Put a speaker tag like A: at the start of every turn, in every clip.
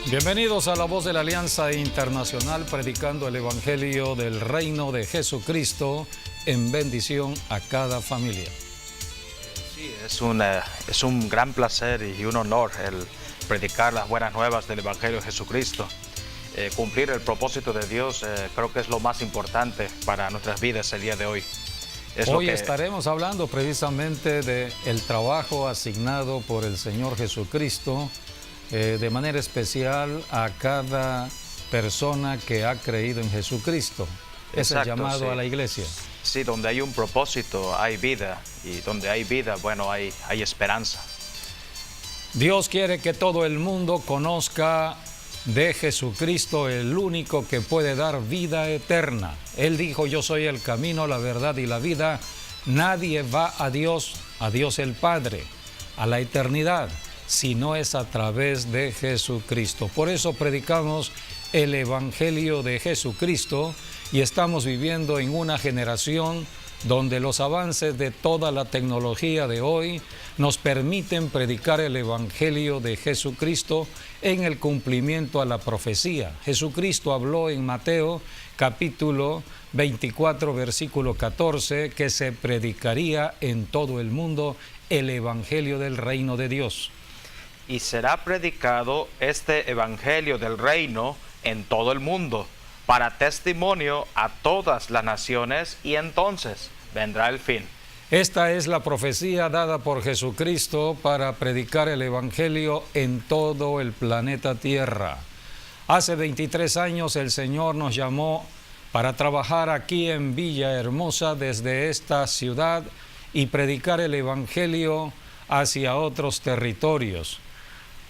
A: Bienvenidos a La Voz de la Alianza Internacional, predicando el Evangelio del Reino de Jesucristo en bendición a cada familia.
B: Sí, es un gran placer y un honor el predicar las buenas nuevas del Evangelio de Jesucristo. Cumplir el propósito de Dios creo que es lo más importante para nuestras vidas el día de hoy.
A: Hoy estaremos hablando precisamente del trabajo asignado por el Señor Jesucristo de manera especial a cada persona que ha creído en Jesucristo. Es el llamado a la iglesia.
B: Sí, donde hay un propósito hay vida, y donde hay vida, bueno, hay esperanza.
A: Dios quiere que todo el mundo conozca de Jesucristo, el único que puede dar vida eterna. Él dijo: yo soy el camino, la verdad y la vida. Nadie va a Dios el Padre, a la eternidad, si no es a través de Jesucristo. Por eso predicamos el Evangelio de Jesucristo y estamos viviendo en una generación donde los avances de toda la tecnología de hoy nos permiten predicar el Evangelio de Jesucristo en el cumplimiento a la profecía. Jesucristo habló en Mateo capítulo 24, versículo 14, que se predicaría en todo el mundo el Evangelio del Reino de Dios.
B: Y será predicado este Evangelio del Reino en todo el mundo, para testimonio a todas las naciones, y entonces vendrá el fin.
A: Esta es la profecía dada por Jesucristo para predicar el Evangelio en todo el planeta Tierra. Hace 23 años el Señor nos llamó para trabajar aquí en Villahermosa desde esta ciudad y predicar el Evangelio hacia otros territorios.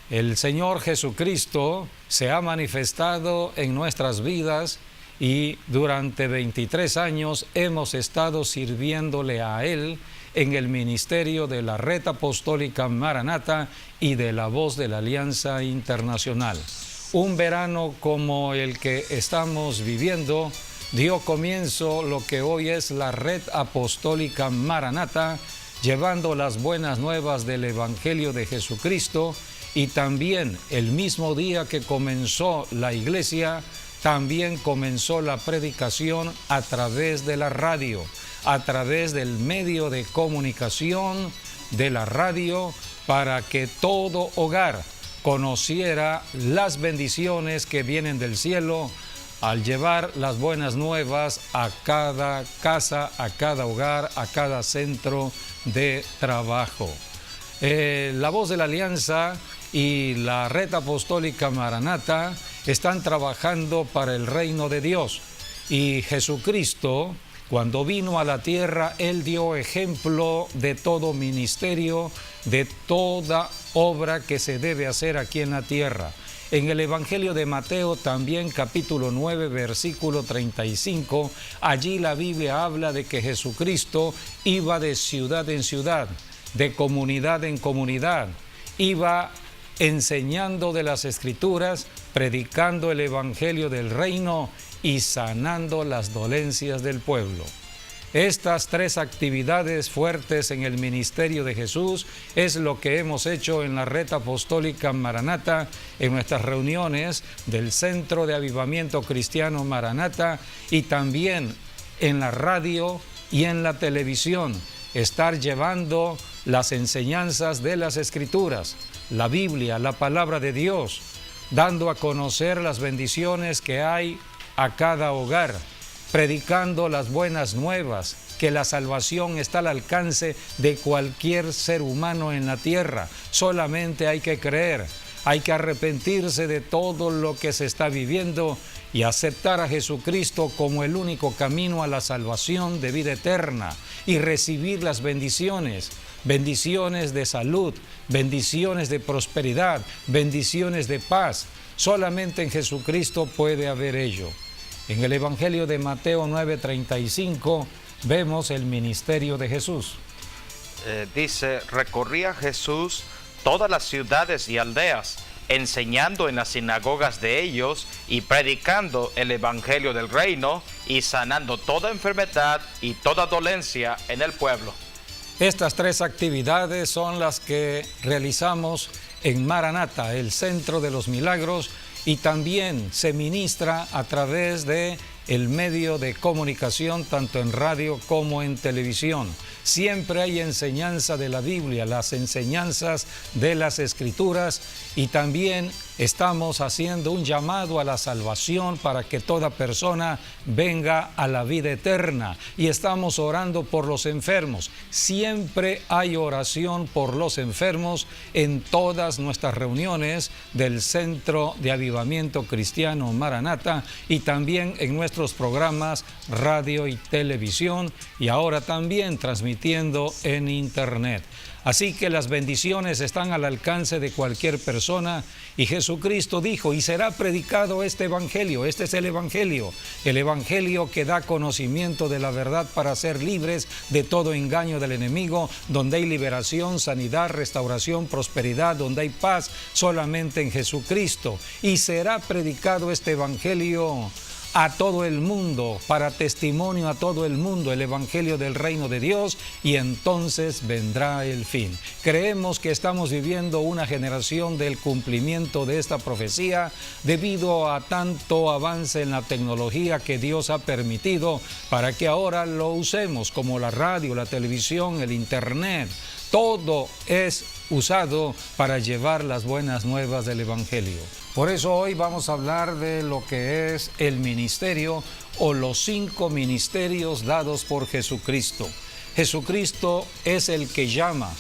A: El Señor Jesucristo se ha manifestado en nuestras vidas y durante 23 años hemos estado sirviéndole a Él en el ministerio de la Red Apostólica Maranata y de la Voz de la Alianza Internacional. Un verano como el que estamos viviendo dio comienzo lo que hoy es la Red Apostólica Maranata, llevando las buenas nuevas del Evangelio de Jesucristo. Y también el mismo día que comenzó la iglesia, también comenzó la predicación a través de la radio, a través del medio de comunicación de la radio, para que todo hogar conociera las bendiciones que vienen del cielo al llevar las buenas nuevas a cada casa, a cada hogar, a cada centro de trabajo. La Voz de la Alianza y la Red Apostólica Maranata están trabajando para el reino de Dios. Y Jesucristo, cuando vino a la tierra, Él dio ejemplo de todo ministerio, de toda obra que se debe hacer aquí en la tierra. En el Evangelio de Mateo también, capítulo 9, versículo 35, allí la Biblia habla de que Jesucristo iba de ciudad en ciudad, de comunidad en comunidad, iba enseñando de las Escrituras, predicando el Evangelio del Reino y sanando las dolencias del pueblo. Estas tres actividades fuertes en el ministerio de Jesús es lo que hemos hecho en la Red Apostólica Maranata, en nuestras reuniones del Centro de Avivamiento Cristiano Maranata, y también en la radio y en la televisión, estar llevando las enseñanzas de las Escrituras, la Biblia, la palabra de Dios, dando a conocer las bendiciones que hay a cada hogar, predicando las buenas nuevas, que la salvación está al alcance de cualquier ser humano en la tierra. Solamente hay que creer, hay que arrepentirse de todo lo que se está viviendo y aceptar a Jesucristo como el único camino a la salvación de vida eterna y recibir las bendiciones de salud, bendiciones de prosperidad, bendiciones de paz. Solamente en Jesucristo puede haber ello. En el Evangelio de Mateo 9:35 vemos el ministerio de Jesús.
B: Dice: recorría Jesús todas las ciudades y aldeas, enseñando en las sinagogas de ellos y predicando el Evangelio del Reino y sanando toda enfermedad y toda dolencia en el pueblo.
A: Estas tres actividades son las que realizamos en Maranata, el Centro de los Milagros, y también se ministra a través de el medio de comunicación, tanto en radio como en televisión. Siempre hay enseñanza de la Biblia, las enseñanzas de las Escrituras, y también estamos haciendo un llamado a la salvación para que toda persona venga a la vida eterna, y estamos orando por los enfermos. Siempre hay oración por los enfermos en todas nuestras reuniones del Centro de Avivamiento Cristiano Maranata, y también en nuestros programas radio y televisión, y ahora también transmitiendo en internet. Así que las bendiciones están al alcance de cualquier persona, y Jesucristo dijo: y será predicado este evangelio. Este es el evangelio que da conocimiento de la verdad para ser libres de todo engaño del enemigo, donde hay liberación, sanidad, restauración, prosperidad, donde hay paz solamente en Jesucristo. Y será predicado este evangelio a todo el mundo, para testimonio a todo el mundo, el evangelio del reino de Dios, y entonces vendrá el fin. Creemos que estamos viviendo una generación del cumplimiento de esta profecía, debido a tanto avance en la tecnología que Dios ha permitido para que ahora lo usemos, como la radio, la televisión, el internet. Todo es usado para llevar las buenas nuevas del evangelio. Por eso hoy vamos a hablar de lo que es el ministerio, o los 5 ministerios dados por Jesucristo. Jesucristo es el que llama,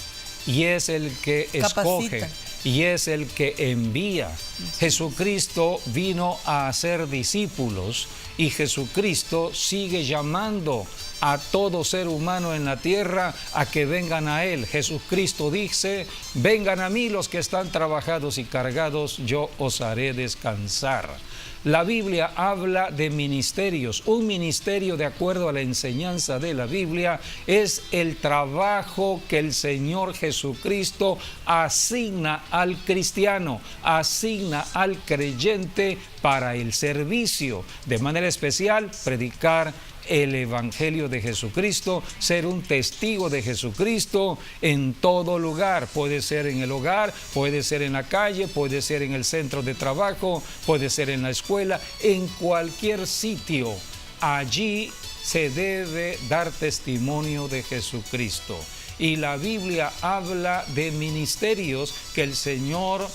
A: y es el que escoge, y es el que envía. Jesucristo vino a hacer discípulos, y Jesucristo sigue llamando a todo ser humano en la tierra a que vengan a Él. Jesucristo dice: vengan a mí los que están trabajados y cargados, yo os haré descansar. La Biblia habla de ministerios. Un ministerio, de acuerdo a la enseñanza de la Biblia, es el trabajo que el Señor Jesucristo asigna al cristiano, asigna al creyente para el servicio. De manera especial, predicar el evangelio de Jesucristo, ser un testigo de Jesucristo en todo lugar. Puede ser en el hogar, puede ser en la calle, puede ser en el centro de trabajo, puede ser en la escuela, en cualquier sitio. Allí se debe dar testimonio de Jesucristo. Y la Biblia habla de ministerios que el Señor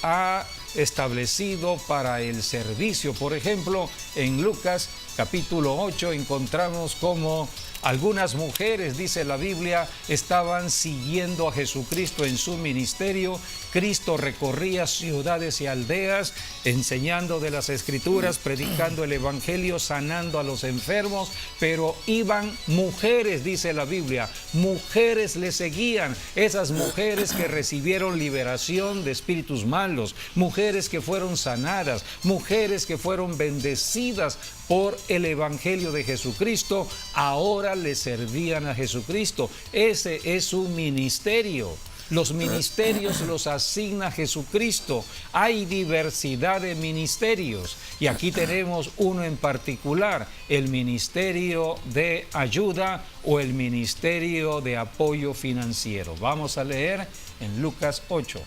A: ha establecido para el servicio. Por ejemplo, en Lucas capítulo 8 encontramos cómo algunas mujeres, dice la Biblia, estaban siguiendo a Jesucristo en su ministerio. Cristo recorría ciudades y aldeas, enseñando de las Escrituras, predicando el evangelio, sanando a los enfermos, pero iban mujeres, dice la Biblia, mujeres le seguían, esas mujeres que recibieron liberación de espíritus malos, mujeres que fueron sanadas, mujeres que fueron bendecidas por el evangelio de Jesucristo, ahora le servían a Jesucristo. Ese es su ministerio. Los ministerios los asigna Jesucristo. Hay diversidad de ministerios, y aquí tenemos uno en particular: el ministerio de ayuda o el ministerio de apoyo financiero. Vamos a leer en Lucas 8.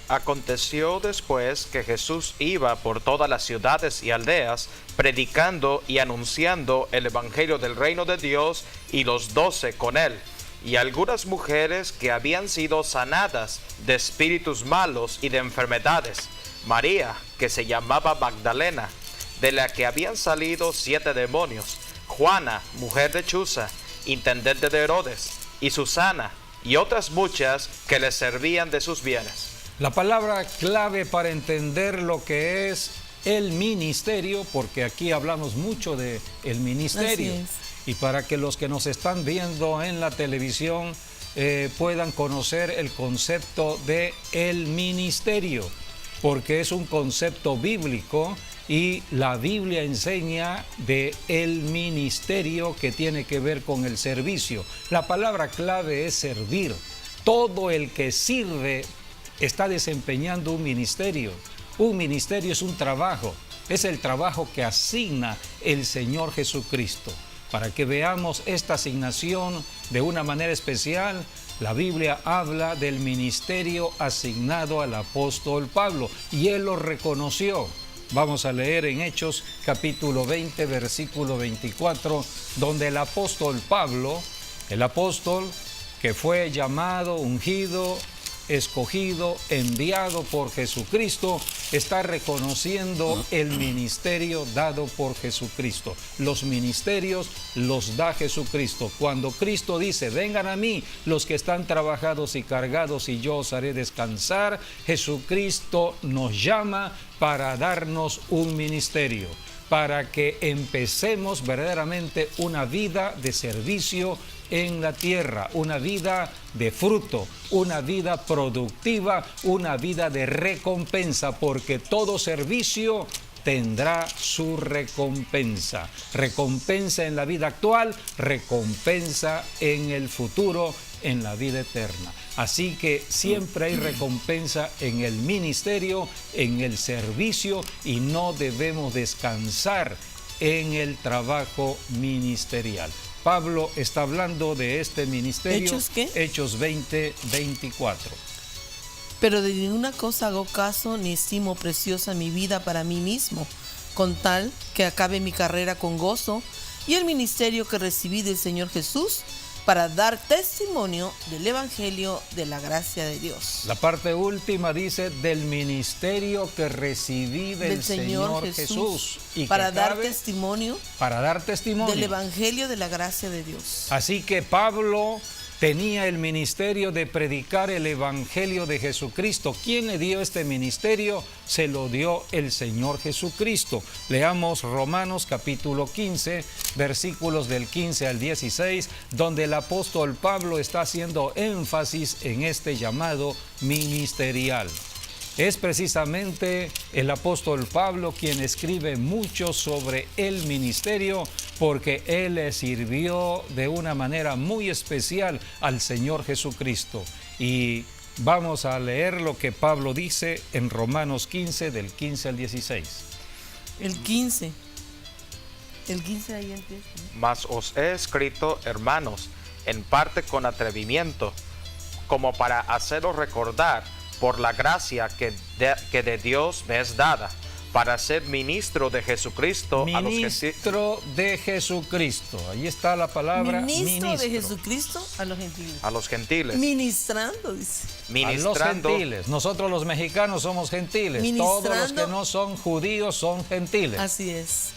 B: Aconteció después que Jesús iba por todas las ciudades y aldeas, predicando y anunciando el evangelio del reino de Dios, y los 12 con él. Y algunas mujeres que habían sido sanadas de espíritus malos y de enfermedades. María, que se llamaba Magdalena, de la que habían salido 7 demonios. Juana, mujer de Chuza, intendente de Herodes, y Susana, y otras muchas que le servían de sus bienes.
A: La palabra clave para entender lo que es el ministerio, porque aquí hablamos mucho de el ministerio, y para que los que nos están viendo en la televisión puedan conocer el concepto de el ministerio, porque es un concepto bíblico, y la Biblia enseña de el ministerio que tiene que ver con el servicio. La palabra clave es servir. Todo el que sirve está desempeñando un ministerio. Un ministerio es un trabajo, es el trabajo que asigna el Señor Jesucristo. para que veamos esta asignación de una manera especial. La Biblia habla del ministerio asignado al apóstol Pablo y él lo reconoció. Vamos a leer en Hechos capítulo 20, versículo 24, donde el apóstol Pablo, el apóstol que fue llamado, ungido, escogido, enviado por Jesucristo, está reconociendo el ministerio dado por Jesucristo. Los ministerios los da Jesucristo. Cuando Cristo dice, vengan a mí los que están trabajados y cargados y yo os haré descansar, Jesucristo nos llama para darnos un ministerio, para que empecemos verdaderamente una vida de servicio en la tierra, una vida de fruto, una vida productiva, una vida de recompensa, porque todo servicio tendrá su recompensa. Recompensa en la vida actual, recompensa en el futuro, en la vida eterna. Así que siempre hay recompensa en el ministerio, en el servicio, y no debemos descansar en el trabajo ministerial. Pablo está hablando de este ministerio.
C: ¿Hechos qué?
A: Hechos 20, 24.
C: Pero de ninguna cosa hago caso ni estimo preciosa mi vida para mí mismo, con tal que acabe mi carrera con gozo y el ministerio que recibí del Señor Jesús para dar testimonio del Evangelio de la gracia de Dios.
A: La parte última dice del ministerio que recibí del Señor Jesús. Y
C: para dar
A: cabe,
C: testimonio
A: del
C: Evangelio de la gracia de Dios.
A: Así que Pablo tenía el ministerio de predicar el Evangelio de Jesucristo. ¿Quién le dio este ministerio? Se lo dio el Señor Jesucristo. Leamos Romanos capítulo 15, versículos del 15 al 16, donde el apóstol Pablo está haciendo énfasis en este llamado ministerial. Es precisamente el apóstol Pablo quien escribe mucho sobre el ministerio, porque él le sirvió de una manera muy especial al Señor Jesucristo. Y vamos a leer lo que Pablo dice en Romanos 15, del 15 al 16.
C: El 15 ahí empieza.
B: Mas os he escrito, hermanos, en parte con atrevimiento, como para haceros recordar por la gracia que de Dios me es dada, para ser ministro de Jesucristo a los gentiles.
A: Ministro de Jesucristo. Ahí está la palabra
C: ministro de Jesucristo a los gentiles.
B: A los gentiles.
C: Ministrando, dice.
B: Ministrando.
A: A los gentiles. Nosotros los mexicanos somos gentiles. Todos los que no son judíos son gentiles.
C: Así es.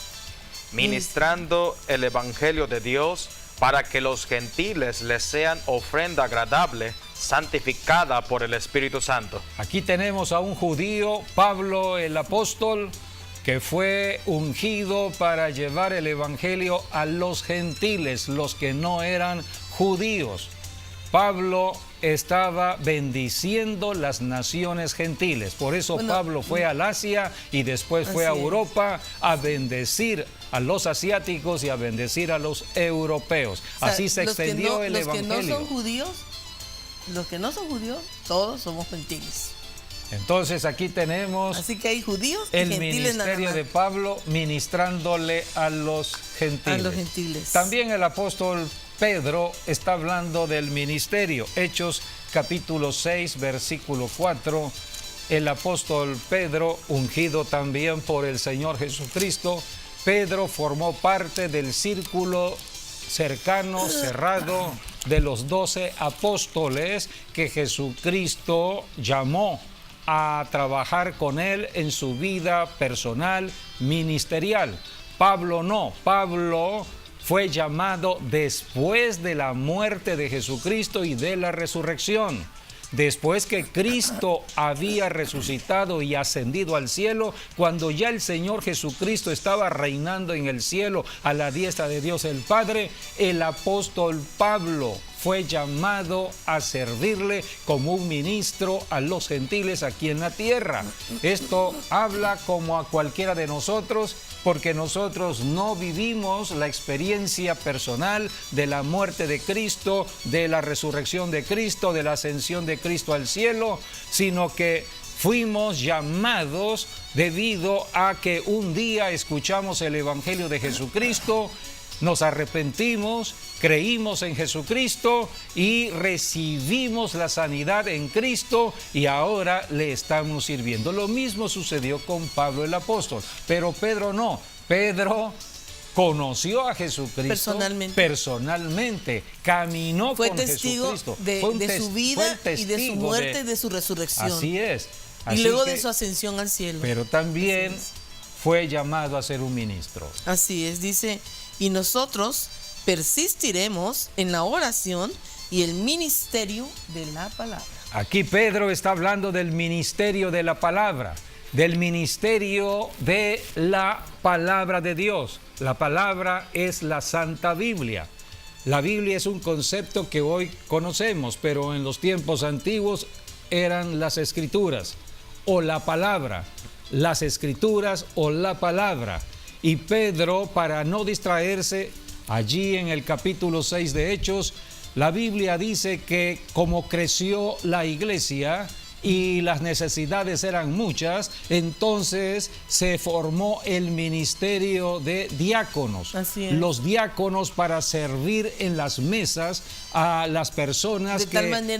B: Ministrando el Evangelio de Dios para que los gentiles les sean ofrenda agradable, santificada por el Espíritu Santo.
A: Aquí tenemos a un judío, Pablo el apóstol, que fue ungido para llevar el evangelio a los gentiles, los que no eran judíos. Pablo estaba bendiciendo las naciones gentiles. Por eso Pablo fue al Asia y después fue a Europa a bendecir a los asiáticos y a bendecir a los europeos. O sea, así se extendió el evangelio.
C: Los que no son judíos, todos somos gentiles.
A: Entonces aquí tenemos
C: así que hay judíos y
A: el
C: gentiles
A: ministerio de Pablo ministrándole a los gentiles. También el apóstol Pedro está hablando del ministerio. Hechos capítulo 6, versículo 4. El apóstol Pedro, ungido también por el Señor Jesucristo, Pedro formó parte del círculo cercano, cerrado, de los 12 apóstoles que Jesucristo llamó a trabajar con él en su vida personal, ministerial. Pablo no, Pablo fue llamado después de la muerte de Jesucristo y de la resurrección. Después que Cristo había resucitado y ascendido al cielo, cuando ya el Señor Jesucristo estaba reinando en el cielo a la diestra de Dios el Padre, el apóstol Pablo fue llamado a servirle como un ministro a los gentiles aquí en la tierra. Esto habla como a cualquiera de nosotros, porque nosotros no vivimos la experiencia personal de la muerte de Cristo, de la resurrección de Cristo, de la ascensión de Cristo al cielo, sino que fuimos llamados debido a que un día escuchamos el Evangelio de Jesucristo, nos arrepentimos, creímos en Jesucristo y recibimos la sanidad en Cristo y ahora le estamos sirviendo. Lo mismo sucedió con Pablo el apóstol, pero Pedro no. Pedro conoció a Jesucristo personalmente, caminó con Jesucristo.
C: De su vida y de su muerte y de su resurrección.
A: Así es.
C: Y luego de su ascensión al cielo.
A: Pero también fue llamado a ser un ministro.
C: Así es, dice, y nosotros persistiremos en la oración y el ministerio de la palabra.
A: Aquí Pedro está hablando del ministerio de la palabra, del ministerio de la palabra de Dios. La palabra es la Santa Biblia. La Biblia es un concepto que hoy conocemos, pero en los tiempos antiguos eran las Escrituras o la palabra, las Escrituras o la palabra. Y Pedro, para no distraerse, allí en el capítulo 6 de Hechos, la Biblia dice que como creció la iglesia y las necesidades eran muchas, entonces se formó el ministerio de diáconos.
C: Así es.
A: Los diáconos para servir en las mesas a las personas que estaban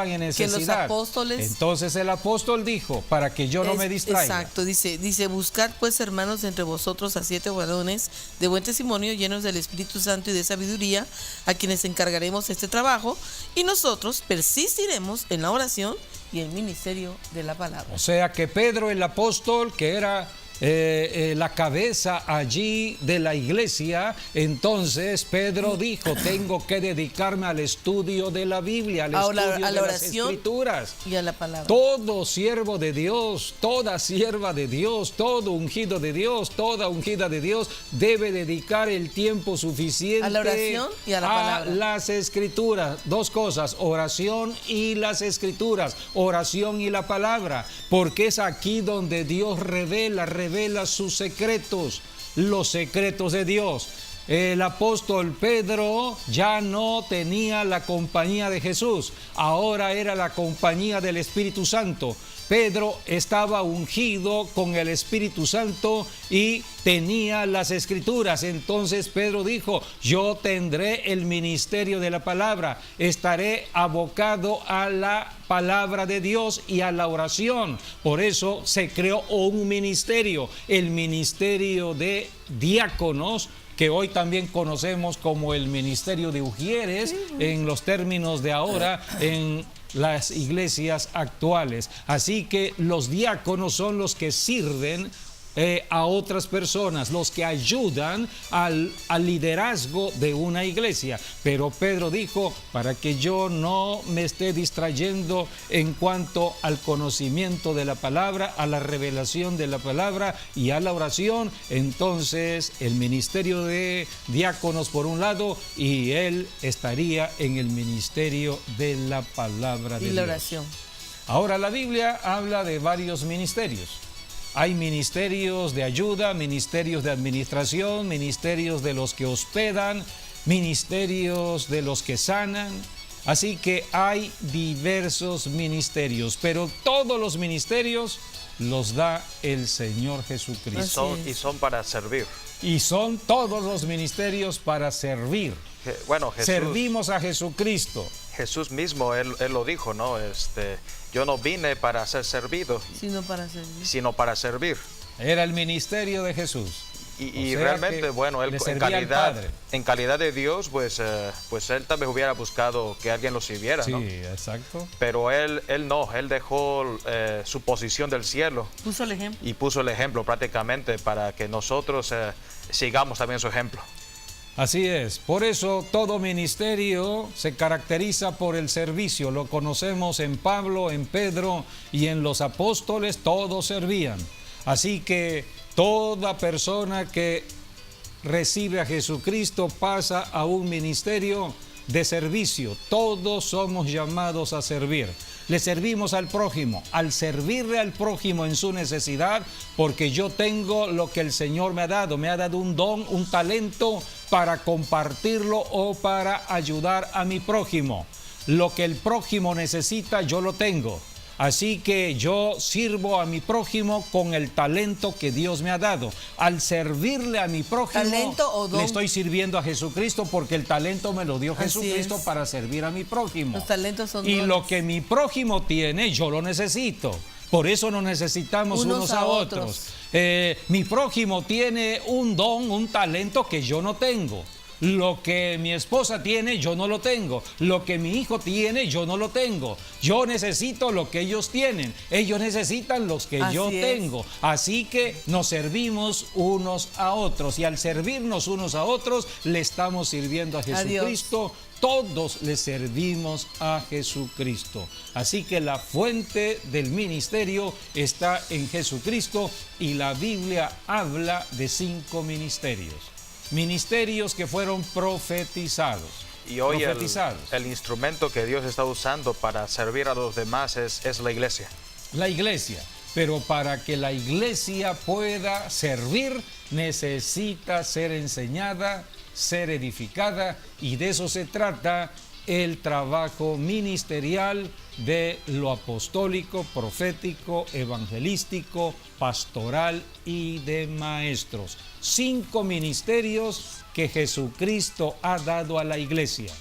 A: en necesidad.
C: Que los apóstoles,
A: entonces el apóstol dijo, para que yo no me distraiga.
C: Exacto, dice, buscad pues, hermanos, entre vosotros a 7 varones de buen testimonio, llenos del Espíritu Santo y de sabiduría, a quienes encargaremos este trabajo, y nosotros persistiremos en la oración y el ministerio de la palabra.
A: O sea que Pedro el apóstol, que era la cabeza allí de la iglesia, entonces Pedro dijo, tengo que dedicarme al estudio de la Biblia, al estudio de las Escrituras.
C: Y a la palabra.
A: Todo siervo de Dios, toda sierva de Dios, todo ungido de Dios, toda ungida de Dios, debe dedicar el tiempo suficiente
C: a la oración y a la palabra.
A: Las Escrituras. Dos cosas, oración y las Escrituras, oración y la palabra, porque es aquí donde Dios revela sus secretos, los secretos de Dios. El apóstol Pedro ya no tenía la compañía de Jesús, ahora era la compañía del Espíritu Santo. Pedro estaba ungido con el Espíritu Santo y tenía las Escrituras. Entonces Pedro dijo, yo tendré el ministerio de la palabra, estaré abocado a la palabra de Dios y a la oración. Por eso se creó un ministerio, el ministerio de diáconos, que hoy también conocemos como el ministerio de ujieres en los términos de ahora en las iglesias actuales. Así que los diáconos son los que sirven a otras personas, los que ayudan al liderazgo de una iglesia. Pero Pedro dijo, para que yo no me esté distrayendo en cuanto al conocimiento de la palabra, a la revelación de la palabra y a la oración, entonces el ministerio de diáconos por un lado y él estaría en el ministerio de la palabra de Dios. Y la oración. Ahora la Biblia habla de varios ministerios. Hay ministerios de ayuda, ministerios de administración, ministerios de los que hospedan, ministerios de los que sanan. Así que hay diversos ministerios, pero todos los ministerios los da el Señor Jesucristo.
B: Y son para servir.
A: Y son todos los ministerios para servir.
B: Bueno, Jesús,
A: servimos a Jesucristo.
B: Jesús mismo, él lo dijo, ¿no? Yo no vine para ser servido, sino para servir.
A: Era el ministerio de Jesús.
B: Y realmente, bueno, él en calidad de Dios, pues él tal vez hubiera buscado que alguien lo sirviera, ¿no?
A: Sí, exacto.
B: Pero él no, él dejó su posición del cielo.
C: Puso el ejemplo.
B: Y puso el ejemplo prácticamente para que nosotros sigamos también su ejemplo.
A: Así es, por eso todo ministerio se caracteriza por el servicio. Lo conocemos en Pablo, en Pedro y en los apóstoles, todos servían. Así que toda persona que recibe a Jesucristo pasa a un ministerio de servicio. Todos somos llamados a servir. Le servimos al prójimo, al servirle al prójimo en su necesidad, porque yo tengo lo que el Señor me ha dado un don, un talento para compartirlo o para ayudar a mi prójimo. Lo que el prójimo necesita, yo lo tengo. Así que yo sirvo a mi prójimo con el talento que Dios me ha dado. Al servirle a mi prójimo,
C: ¿talento o don?
A: le estoy sirviendo a Jesucristo, porque el talento me lo dio
C: Así
A: Jesucristo
C: es.
A: para servir a mi prójimo.
C: Los talentos son
A: Y
C: dones.
A: lo que mi prójimo tiene, yo lo necesito. Por eso nos necesitamos unos a otros. Mi prójimo tiene un don, un talento que yo no tengo. Lo que mi esposa tiene, yo no lo tengo. Lo que mi hijo tiene, yo no lo tengo. Yo necesito lo que ellos tienen. Ellos necesitan los que yo
C: Así es.
A: tengo. Así que nos servimos unos a otros. Y al servirnos unos a otros, le estamos sirviendo a Jesucristo. Todos le servimos a Jesucristo. Así que la fuente del ministerio está en Jesucristo, y la Biblia habla de 5 ministerios. Ministerios que fueron profetizados.
B: Y hoy
A: profetizados.
B: el instrumento que Dios está usando para servir a los demás es la iglesia.
A: La iglesia. Pero para que la iglesia pueda servir, necesita ser enseñada, ser edificada, y de eso se trata el trabajo ministerial de lo apostólico, profético, evangelístico, pastoral y de maestros. 5 ministerios que Jesucristo ha dado a la iglesia.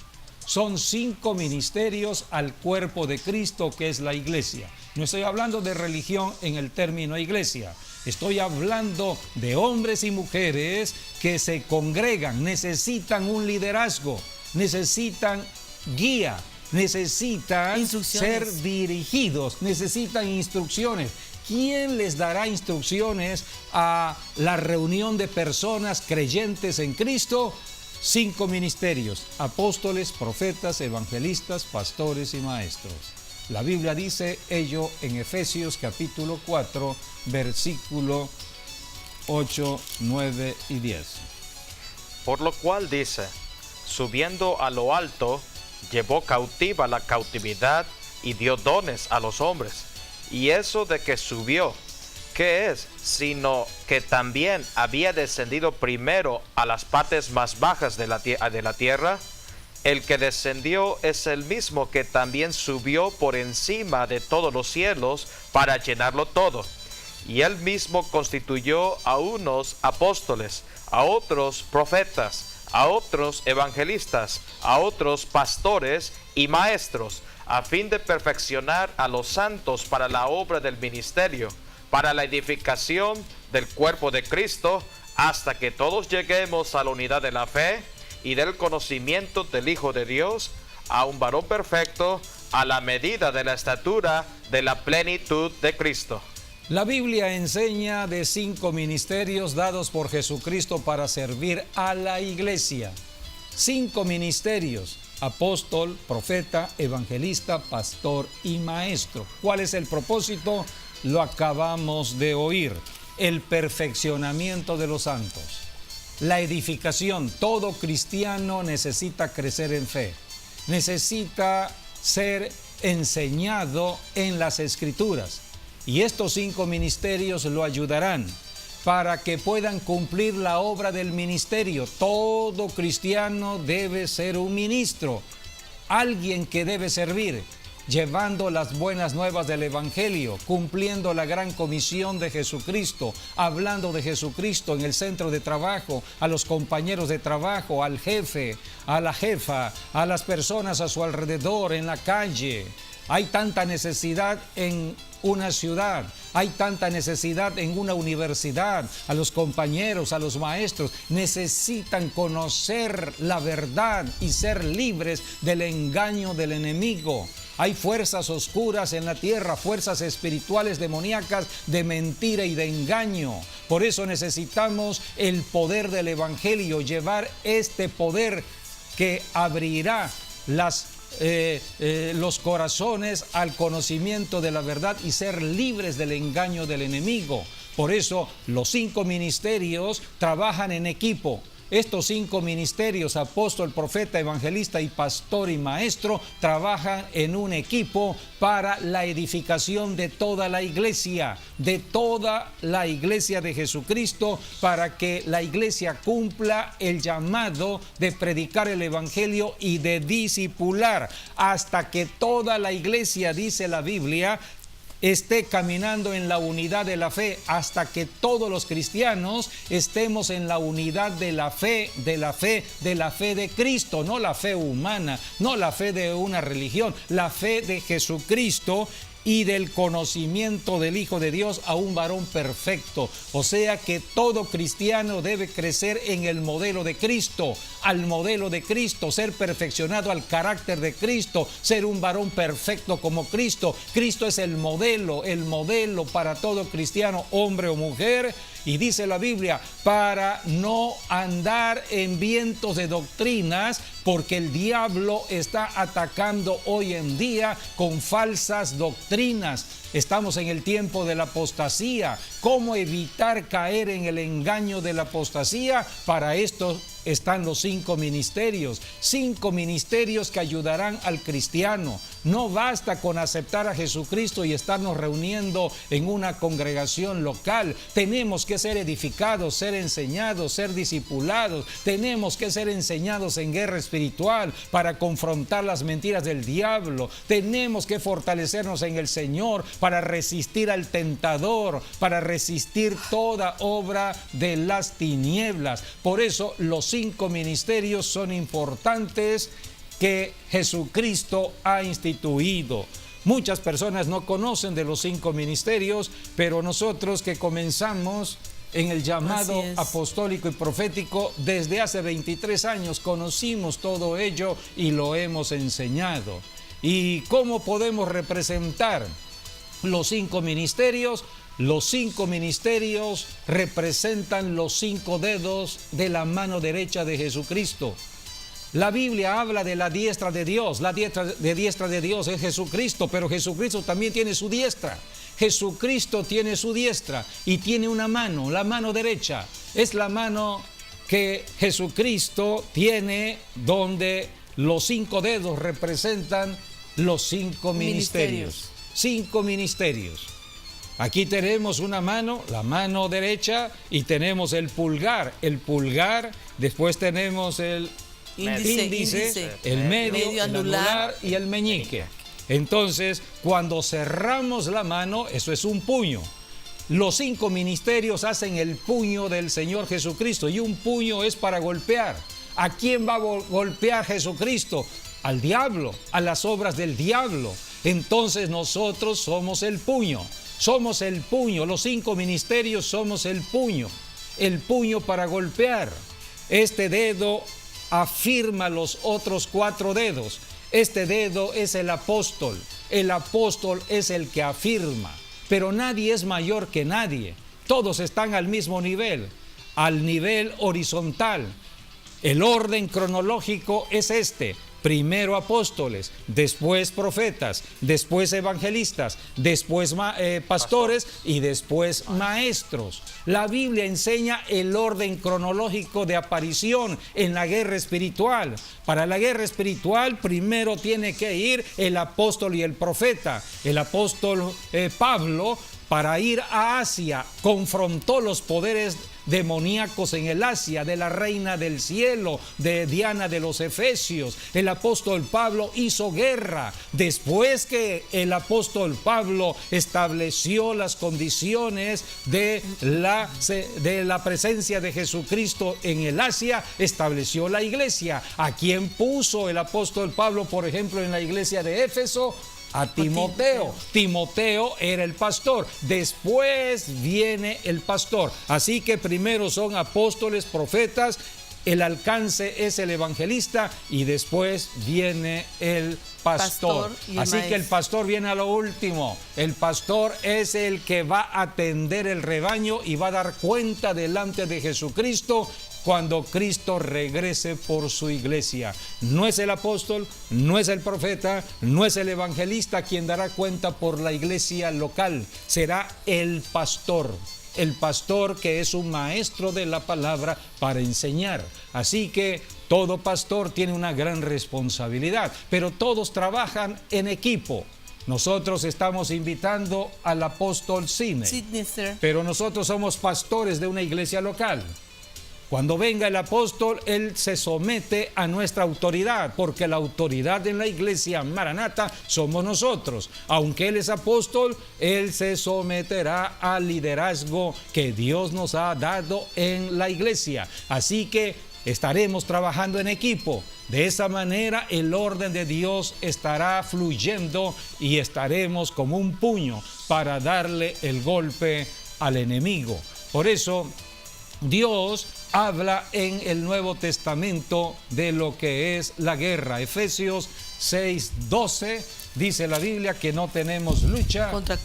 A: Son 5 ministerios al cuerpo de Cristo, que es la iglesia. No estoy hablando de religión en el término iglesia. Estoy hablando de hombres y mujeres que se congregan, necesitan un liderazgo, necesitan guía, necesitan ser dirigidos, necesitan instrucciones. ¿Quién les dará instrucciones a la reunión de personas creyentes en Cristo? 5 ministerios: apóstoles, profetas, evangelistas, pastores y maestros. La Biblia dice ello en Efesios capítulo 4, versículo 8, 9 y 10.
B: Por lo cual dice: subiendo a lo alto, llevó cautiva la cautividad y dio dones a los hombres. Y eso de que subió, ¿qué es? Sino que también había descendido primero a las partes más bajas de la tierra. El que descendió es el mismo que también subió por encima de todos los cielos para llenarlo todo. Y él mismo constituyó a unos apóstoles, a otros profetas, a otros evangelistas, a otros pastores y maestros, a fin de perfeccionar a los santos para la obra del ministerio, para la edificación del cuerpo de Cristo, hasta que todos lleguemos a la unidad de la fe y del conocimiento del Hijo de Dios, a un varón perfecto, a la medida de la estatura de la plenitud de Cristo.
A: La Biblia enseña de 5 ministerios dados por Jesucristo para servir a la iglesia. 5 ministerios: apóstol, profeta, evangelista, pastor y maestro. ¿Cuál es el propósito? Lo acabamos de oír: el perfeccionamiento de los santos, la edificación. Todo cristiano necesita crecer en fe, necesita ser enseñado en las Escrituras, y estos 5 ministerios lo ayudarán para que puedan cumplir la obra del ministerio. Todo cristiano debe ser un ministro, alguien que debe servir, llevando las buenas nuevas del Evangelio, cumpliendo la gran comisión de Jesucristo, hablando de Jesucristo en el centro de trabajo, a los compañeros de trabajo, al jefe, a la jefa, a las personas a su alrededor, en la calle. Hay tanta necesidad en una ciudad, hay tanta necesidad en una universidad. A los compañeros, a los maestros, necesitan conocer la verdad y ser libres del engaño del enemigo. Hay fuerzas oscuras en la tierra, fuerzas espirituales demoníacas de mentira y de engaño. Por eso necesitamos el poder del Evangelio, llevar este poder que abrirá los corazones al conocimiento de la verdad y ser libres del engaño del enemigo. Por eso los 5 ministerios trabajan en equipo. Estos 5 ministerios, apóstol, profeta, evangelista y pastor y maestro, trabajan en un equipo para la edificación de toda la iglesia de Jesucristo, para que la iglesia cumpla el llamado de predicar el evangelio y de discipular, hasta que toda la iglesia, dice la Biblia, esté caminando en la unidad de la fe, hasta que todos los cristianos estemos en la unidad de la fe, de la fe, de la fe de Cristo, no la fe humana, no la fe de una religión, la fe de Jesucristo y del conocimiento del Hijo de Dios a un varón perfecto. O sea que todo cristiano debe crecer en el modelo de Cristo, al modelo de Cristo, ser perfeccionado al carácter de Cristo, ser un varón perfecto como Cristo. Cristo es el modelo para todo cristiano, hombre o mujer. Y dice la Biblia, para no andar en vientos de doctrinas, porque el diablo está atacando hoy en día con falsas doctrinas. Estamos en el tiempo de la apostasía. ¿Cómo evitar caer en el engaño de la apostasía? Para esto están los 5 ministerios. 5 ministerios que ayudarán al cristiano. No basta con aceptar a Jesucristo y estarnos reuniendo en una congregación local. Tenemos que ser edificados, ser enseñados, ser discipulados. Tenemos que ser enseñados en guerra espiritual para confrontar las mentiras del diablo. Tenemos que fortalecernos en el Señor para resistir al tentador, para resistir toda obra de las tinieblas. Por eso los 5 ministerios son importantes que Jesucristo ha instituido. Muchas personas no conocen de los 5 ministerios, pero nosotros que comenzamos en el llamado apostólico y profético desde hace 23 años conocimos todo ello y lo hemos enseñado. ¿Y cómo podemos representar los 5 ministerios? Los 5 ministerios representan los 5 dedos de la mano derecha de Jesucristo. La Biblia habla de la diestra de Dios. La diestra de Dios es Jesucristo, pero Jesucristo también tiene su diestra. Jesucristo tiene su diestra y tiene una mano, la mano derecha. Es la mano que Jesucristo tiene, donde los 5 dedos representan los 5 ministerios. 5 ministerios. Aquí tenemos una mano, la mano derecha, y tenemos el pulgar. El pulgar, después tenemos el índice, el medio, el anular y el meñique. Entonces, cuando cerramos la mano, eso es un puño. Los 5 ministerios hacen el puño del Señor Jesucristo, y un puño es para golpear. ¿A quién va a golpear Jesucristo? Al diablo, a las obras del diablo. Entonces nosotros somos el puño. Somos el puño, los 5 ministerios somos el puño para golpear. Este dedo afirma los otros 4 dedos. Este dedo es el apóstol es el que afirma, pero nadie es mayor que nadie. Todos están al mismo nivel, al nivel horizontal. El orden cronológico es este: primero apóstoles, después profetas, después evangelistas, después pastores y después maestros. La Biblia enseña el orden cronológico de aparición en la guerra espiritual. Para la guerra espiritual primero tiene que ir el apóstol y el profeta. El apóstol Pablo, para ir a Asia, confrontó los poderes demoníacos en el Asia, de la reina del cielo, de Diana de los Efesios. El apóstol Pablo hizo guerra. Después que el apóstol Pablo estableció las condiciones de la presencia de Jesucristo en el Asia, estableció la iglesia. ¿A quién puso el apóstol Pablo, por ejemplo, en la iglesia de Éfeso? A Timoteo. Timoteo era el pastor. Después viene el pastor. Así que primero son apóstoles, profetas, el alcance es el evangelista y después viene el pastor. Así que el pastor viene a lo último. El pastor es el que va a atender el rebaño y va a dar cuenta delante de Jesucristo cuando Cristo regrese por su iglesia. No es el apóstol, no es el profeta, no es el evangelista quien dará cuenta por la iglesia local. Será el pastor que es un maestro de la palabra para enseñar. Así que todo pastor tiene una gran responsabilidad, pero todos trabajan en equipo. Nosotros estamos invitando al apóstol Sidney, pero nosotros somos pastores de una iglesia local. Cuando venga el apóstol, él se somete a nuestra autoridad, porque la autoridad en la iglesia Maranata somos nosotros. Aunque él es apóstol, él se someterá al liderazgo que Dios nos ha dado en la iglesia. Así que estaremos trabajando en equipo. De esa manera el orden de Dios estará fluyendo y estaremos como un puño para darle el golpe al enemigo. Por eso Dios habla en el Nuevo Testamento de lo que es la guerra. Efesios 6:12 dice la Biblia que no tenemos lucha
C: contra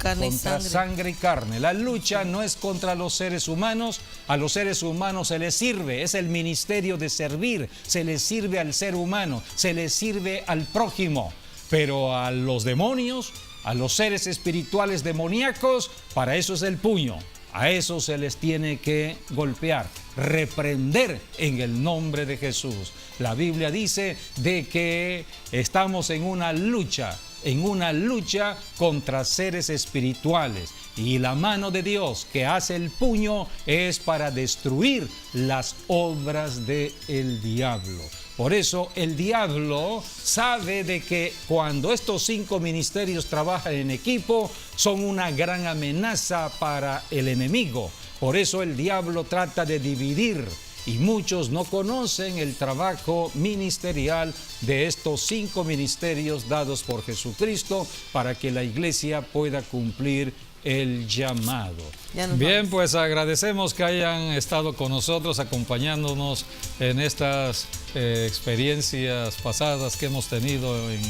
A: sangre y carne. La lucha no es contra los seres humanos. A los seres humanos se les sirve, es el ministerio de servir, se les sirve al ser humano, se les sirve al prójimo. Pero a los demonios, a los seres espirituales demoníacos, para eso es el puño. A eso se les tiene que golpear, reprender en el nombre de Jesús. La Biblia dice de que estamos en una lucha contra seres espirituales. Y la mano de Dios que hace el puño es para destruir las obras del diablo. Por eso el diablo sabe de que cuando estos 5 ministerios trabajan en equipo, son una gran amenaza para el enemigo. Por eso el diablo trata de dividir, y muchos no conocen el trabajo ministerial de estos 5 ministerios dados por Jesucristo para que la iglesia pueda cumplir el llamado. Bien, pues agradecemos que hayan estado con nosotros, acompañándonos en estas experiencias pasadas que hemos tenido en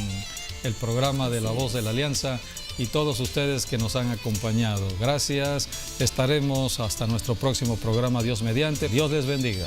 A: el programa de La Voz de la Alianza, y todos ustedes que nos han acompañado. Gracias. Estaremos hasta nuestro próximo programa, Dios mediante. Dios les bendiga.